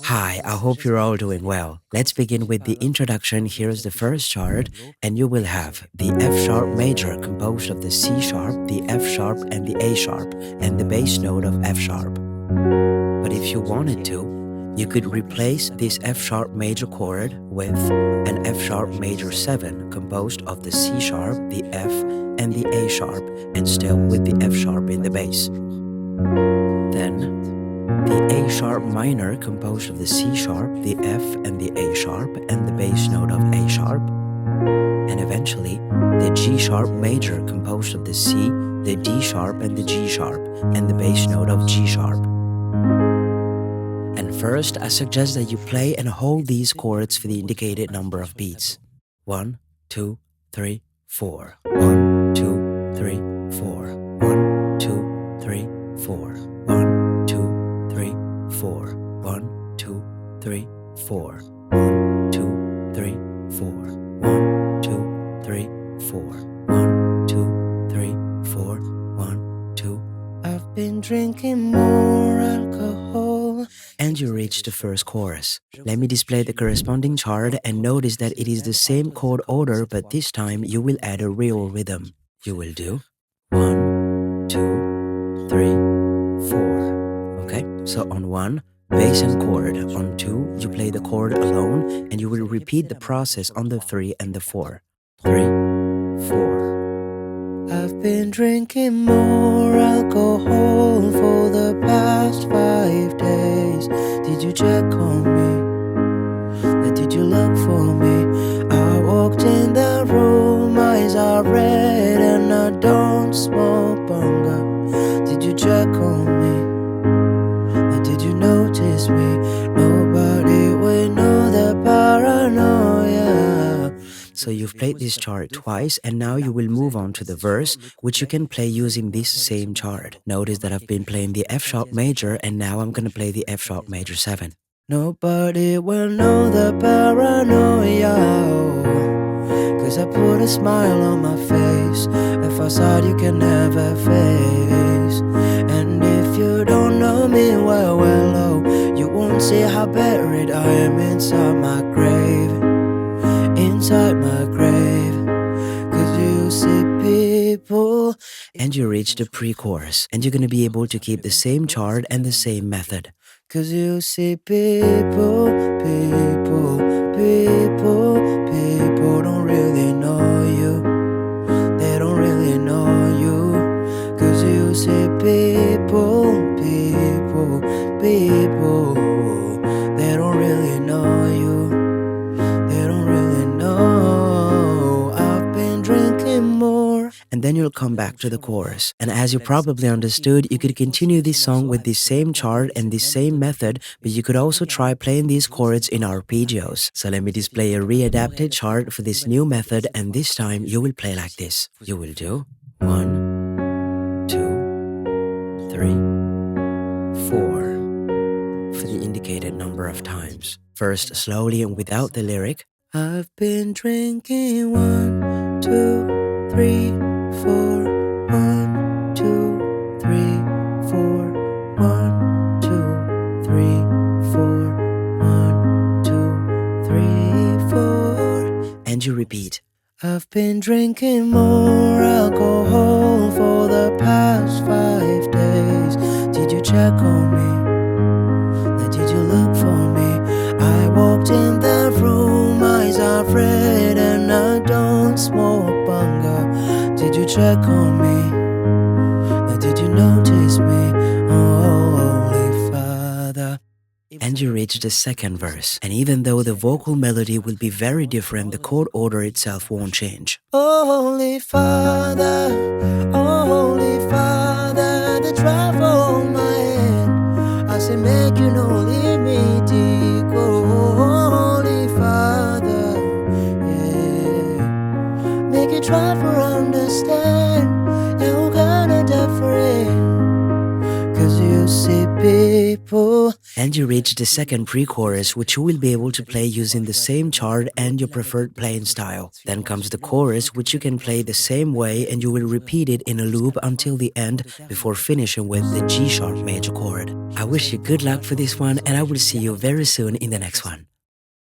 Hi, I hope you're all doing well. Let's begin with the introduction. Here's the first chord, and you will have the F sharp major composed of the C sharp, the F sharp, and the A sharp, and the bass note of F sharp. But if you wanted to, you could replace this F sharp major chord with an F sharp major 7 composed of the C sharp, the F, and the A sharp, and still with the F sharp in the bass. Then the A sharp minor composed of the C sharp, the F, and the A sharp, and the bass note of A sharp. And eventually, the G sharp major composed of the C, the D sharp, and the G sharp, and the bass note of G sharp. And first, I suggest that you play and hold these chords for the indicated number of beats. 1, 2, 3, 4. 1, 2, 3, 4. 1, 2, 3, 4. 1, 2, 3, 4. 1, 2, 3, 4. 1, 2, 3, 4. 1, 2, 3, 4. 1, 2, 3, 4. 1, 2. I've been drinking more alcohol. And you reach the first chorus. Let me display the corresponding chart and notice that it is the same chord order, but this time you will add a real rhythm. You will do 1, 2, 3, 4. Okay, so on 1, bass and chord. On 2, you play the chord alone, and you will repeat the process on the 3 and the 4. 3, 4. I've been drinking more alcohol for the past 5 days. Did you check on me? Did you look for me? I walked in the room, eyes are red, and I don't smoke bunga. Did you check on me? Did you notice me? Nobody will know the paranoia. So you've played this chart twice, and now you will move on to the verse, which you can play using this same chart. Notice that I've been playing the F sharp major, and now I'm gonna play the F sharp major 7. Nobody will know the paranoia, cause I put a smile on my face, a facade you can never face. And if you don't know me well, oh, you won't see how buried I am inside my grave. Inside my grave, cause you see people. And you reach the pre-chorus, and you're gonna be able to keep the same chart and the same method. Cause you see people, people, people, people don't really know you. They don't really know you. Cause you see people, people, people, they don't really know you. And then you'll come back to the chorus. And as you probably understood, you could continue this song with this same chart and this same method, but you could also try playing these chords in arpeggios. So let me display a readapted chart for this new method, and this time you will play like this. You will do 1, 2, 3, 4 for the indicated number of times. First, slowly and without the lyric. I've been drinking 1, 2, 3, 4. 1, 2, 3, 4. 1, 2, 3, 4. 1, 2, 3, 4. And you repeat. I've been drinking more alcohol for the past 5 days. Did you check on me? Did you look for me? I walked in the room, eyes are red, and I don't smoke bunga. Did you check on me? Did you notice me? Oh, Holy Father. And you reach the second verse, and even though the vocal melody will be very different, the chord order itself won't change. Oh, Holy Father, the drive on my head. I say, make you no leave me, deep. Oh, Holy Father, yeah. Make you try for understand. You gotta different. Cause you see people. And you you reach the second pre-chorus, which you will be able to play using the same chord and your preferred playing style. Then comes the chorus, which you can play the same way, and you will repeat it in a loop until the end before finishing with the G sharp major chord. I wish you good luck for this one, and I will see you very soon in the next one.